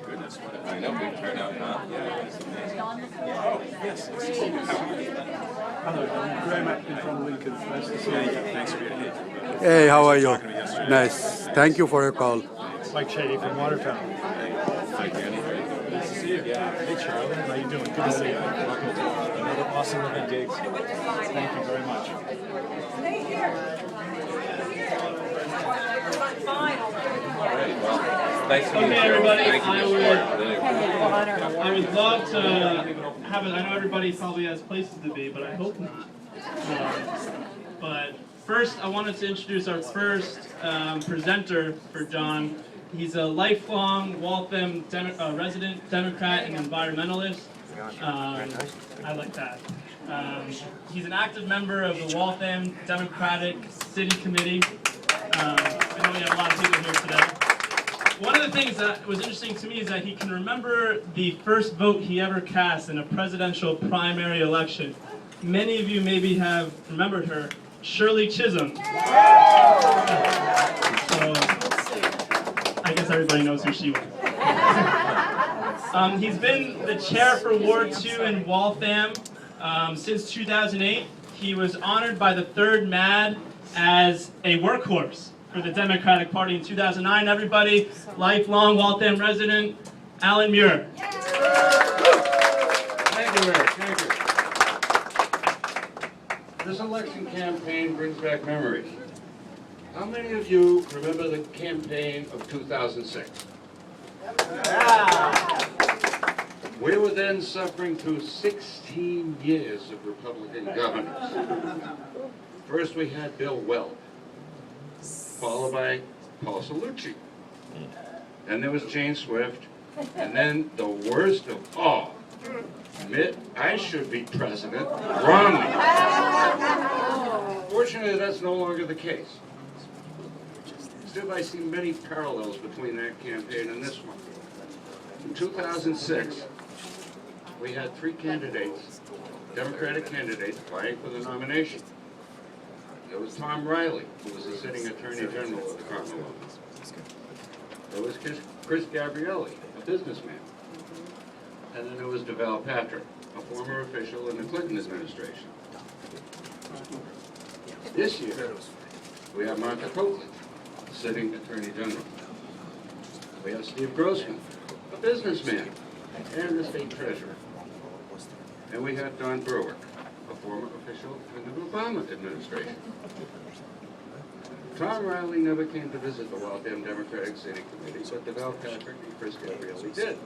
Goodness, what I know, big turnout, huh? Yeah, it's amazing. Oh, yes. Hello, I'm Graham Atkin from Lincoln. Nice to see you. Thanks for being here. Hey, how are you? Talking to me yesterday. Nice. Thank you for your call. Mike Shady from Watertown. Thank you, Andy. Nice to see you. Hey, Charlie. How you doing? Good to see you. Welcome to another awesome event, Diggs. Thank you very much. Nice to meet you. Okay, everybody, Thank you for your support. I would love to have it. I know everybody probably has places to be, but I hope not. But first, I wanted to introduce our first presenter for John. He's a lifelong Waltham resident, Democrat, and environmentalist. I like that. He's an active member of the Waltham Democratic City Committee. I know we have a lot of people here today. One of the things that was interesting to me is that he can remember the first vote he ever cast in a presidential primary election. Many of you maybe have remembered her, Shirley Chisholm. So I guess everybody knows who she was. He's been the chair for Ward 2 in Waltham since 2008. He was honored by the 3rd MAD as a workhorse for the Democratic Party in 2009. Everybody, lifelong Waltham resident, Alan Muir. Thank you, Rick. Thank you. This election campaign brings back memories. How many of you remember the campaign of 2006? We were then suffering through 16 years of Republican governors. First we had Bill Weld, followed by Paul Salucci. Then there was Jane Swift, and then the worst of all, admit I should be president, Romney. Fortunately, that's no longer the case. Still, I see many parallels between that campaign and this one. In 2006, we had 3 candidates, Democratic candidates, vying for the nomination. There was Tom Riley, who was the sitting Attorney General of the Commonwealth. There was Chris Gabrielli, a businessman. And then there was DeVal Patrick, a former official in the Clinton administration. This year, we have Martha Copeland, sitting Attorney General. We have Steve Grossman, a businessman and the state treasurer. And we have Don Berwick, a former official in the Obama administration. Tom Riley never came to visit the Waltham Democratic City Committee, but DeVal Patrick and Chris Gabrielli did.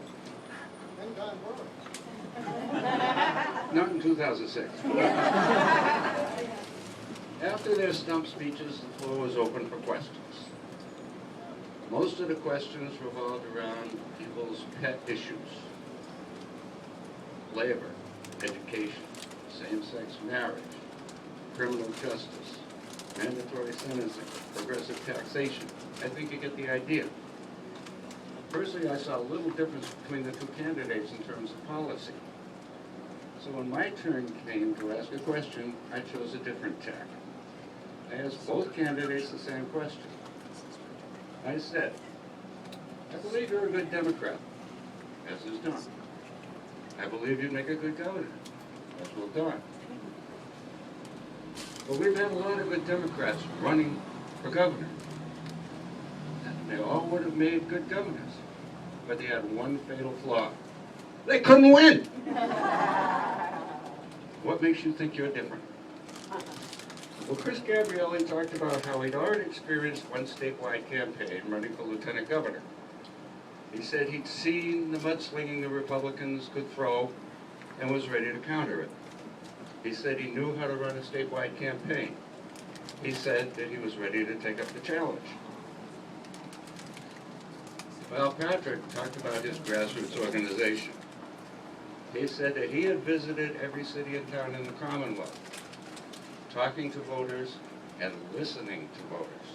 Not in 2006. After their stump speeches, the floor was open for questions. Most of the questions revolved around people's pet issues: labor, education, same-sex marriage, criminal justice, mandatory sentencing, progressive taxation. I think you get the idea. Personally, I saw a little difference between the 2 candidates in terms of policy. So when my turn came to ask a question, I chose a different tack. I asked both candidates the same question. I said, I believe you're a good Democrat, as is Don. I believe you'd make a good governor, as will Don. But we've had a lot of good Democrats running for governor. They all would have made good governors, but they had one fatal flaw. They couldn't win! What makes you think you're different? Well, Chris Gabrielli talked about how he'd already experienced one statewide campaign running for lieutenant governor. He said he'd seen the mudslinging the Republicans could throw and was ready to counter it. He said he knew how to run a statewide campaign. He said that he was ready to take up the challenge. Well, Patrick talked about his grassroots organization. He said that he had visited every city and town in the Commonwealth, talking to voters and listening to voters.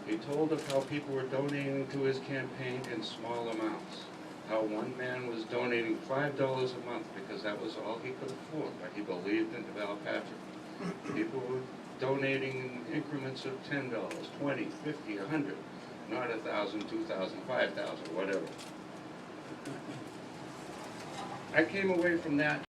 He told of how people were donating to his campaign in small amounts, how one man was donating $5 a month because that was all he could afford, but he believed in DeVal Patrick. People were donating in increments of $10, $20, $50, $100, not $1,000, $2,000, $5,000, whatever. I came away from that